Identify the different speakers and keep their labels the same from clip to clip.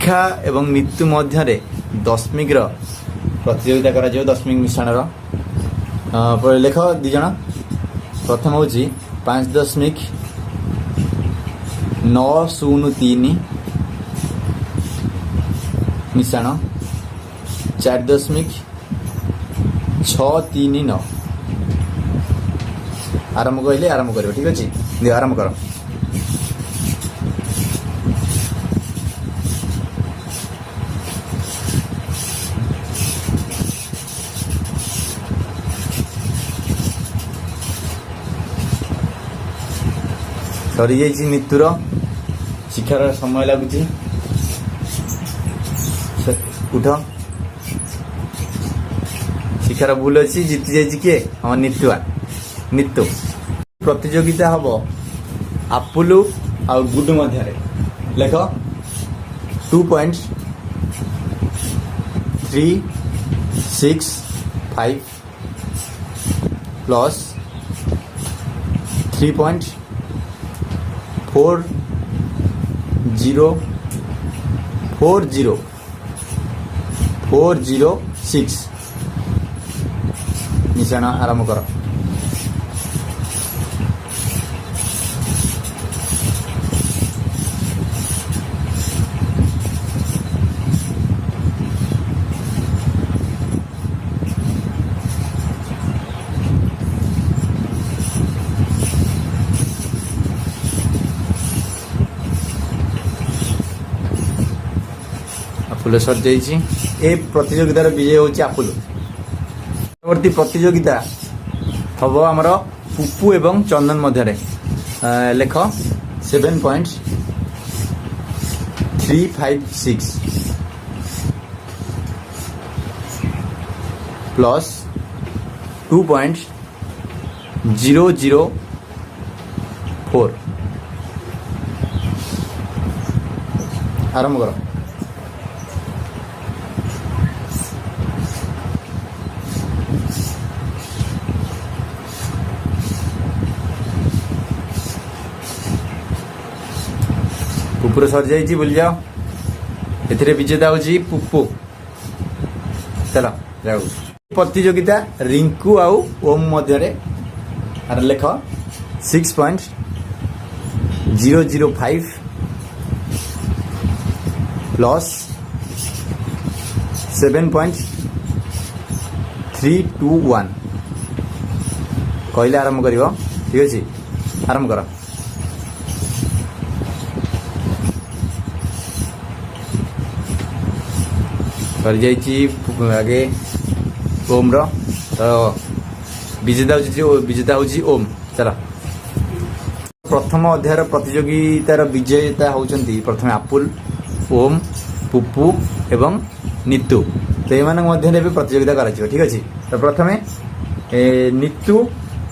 Speaker 1: शिक्षा एवं मृत्यु मध्य दशमिक प्रतियोगिता करा दशमिक मिश्रण लेख दिज प्रथम हूँ 5.903 मिश्रण 4.639 आरंभ कहले आरंभ कर ठीक अच्छे आरंभ कर सरी जाइए नितुर शिक्षार समय लगुच उठ शिक्षार भूल अच्छी जीति जाइए किए हम नितुआ नितु प्रतियोगिता हम आपुलु आ गुडु मध्य लेख 2.365 प्लस 3.406 मिश्रण आरंभ कर आपुल सर जाइए ए प्रतियोगितार विजय हूँ आपुल परवर्ती प्रतियोगिता हम आमर पुपु एवं चंदन मध्य लेख 7.356 प्लस 2.004 आरंभ करो पुपुर सर जाइए बोल जाओ ए विजेता हूँ पुपु चलो जाओ प्रतियोगिता रिंकू आउ ओम मध्य लेख 6.005 प्लस 7.321 कहले आरंभ कर ठीक अच्छे आरंभ कर कर आगे ओम रो तो विजेता हूँ ओम चलो प्रथम अध्याय प्रतियोगितार विजेता होती प्रथम आपुल ओम पुपु एवं नितु तो ये मध्य प्रतियोगिता कर ठीक अच्छे तो प्रथम नितु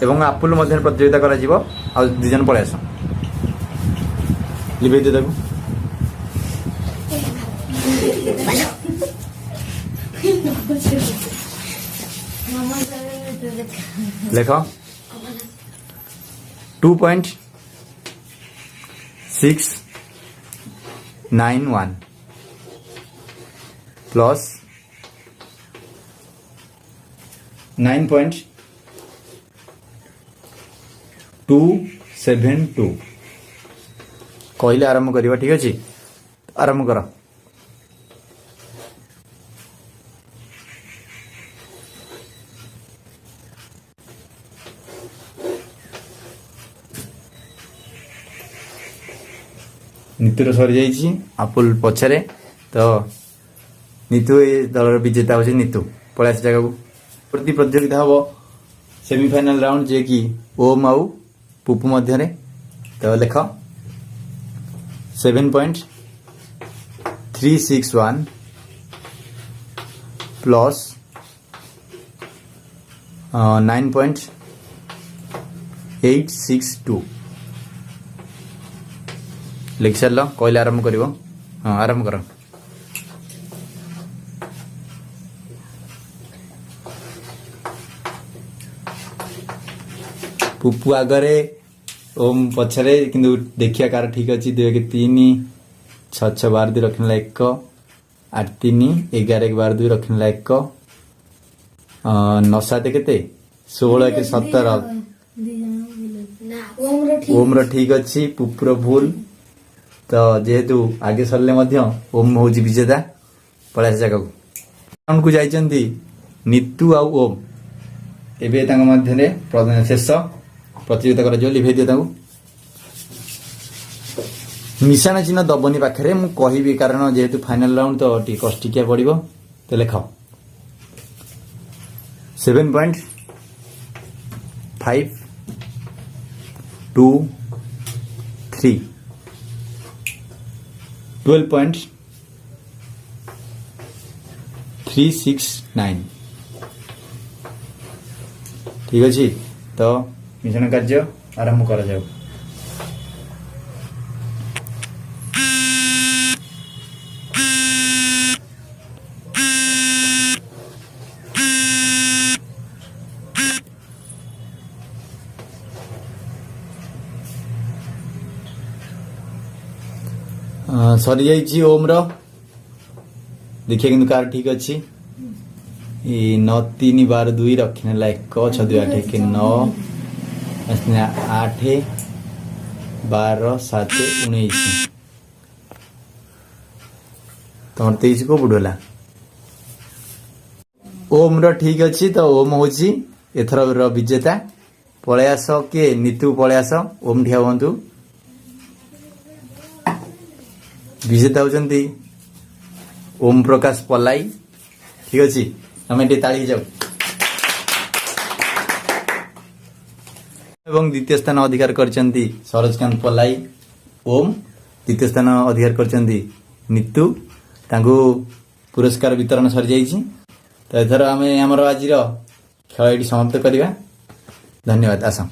Speaker 1: एवं आपुल मध्य प्रतियोगिता कर दिजन पलि आस लिभे दे लेख 2.691 प्लस 9.272 कहले आरंभ करिबा ठीक अछि आरंभ कर नितुर सरी जाइए आपुल पछरे तो नितु दल विजेता हूँ नितु पलि आस जगह प्रति प्रतियोगिता हम सेमिफाइनाल राउंड जे कि ओम आउ पुपु मध्य तो लेख 7.361 प्लस 9.862 लिख सार कहले आरंभ कर हाँ आरंभ कर पुपु आगरे ओम पछरे किंतु देखिया कार ठीक अच्छी 2 3 छः छः 12 2 रखने ला 1 8 3 11 1 12 2 रखने ला 1 9 7 केते 16 1 17 ओम रो ठीक अच्छी पुपुर भूल तो जेहेतु आगे सरले मध्य ओम हूँ विजेता पड़ा जगह को को जाइछन्ती नितू आ ओम एबे तांग मध्य शेष प्रतियोगिता कर लिभे दियो तांगू मिशाण चिन्ह दबनी पाखे मु कहबी कारण जेहेतु फाइनल राउंड तो टी कष्टिकिया पड़ो तो लेख 7.5 2 3 12.369 ठीक अच्छे तो मिश्रण कार्य आरंभ करा जाओ सरी जाइए ओम रो देखिए किंतु कार ठीक अच्छी 9 3 12 2 रखने ला 1 6 2 8 1 9 8 12 7 19 तुम 23 को बुढ़ला ओम रो ठीक अच्छी तो ओम हूँ एथर विजेता पलि आस किए नीतू पलि आस ओम ठिया हूँ विजेता होती ओम प्रकाश पलाई ठीक अच्छे आम ताली जाऊ एवं द्वितीय स्थान अधिकार करचंती सरोजकांत पलाई ओम द्वितीय स्थान अधिकार करचंती नीतू तांगु पुरस्कार वितरण सरी जाइछि तो एथर आमे हमर आज खेल समाप्त करवा धन्यवाद आसाम।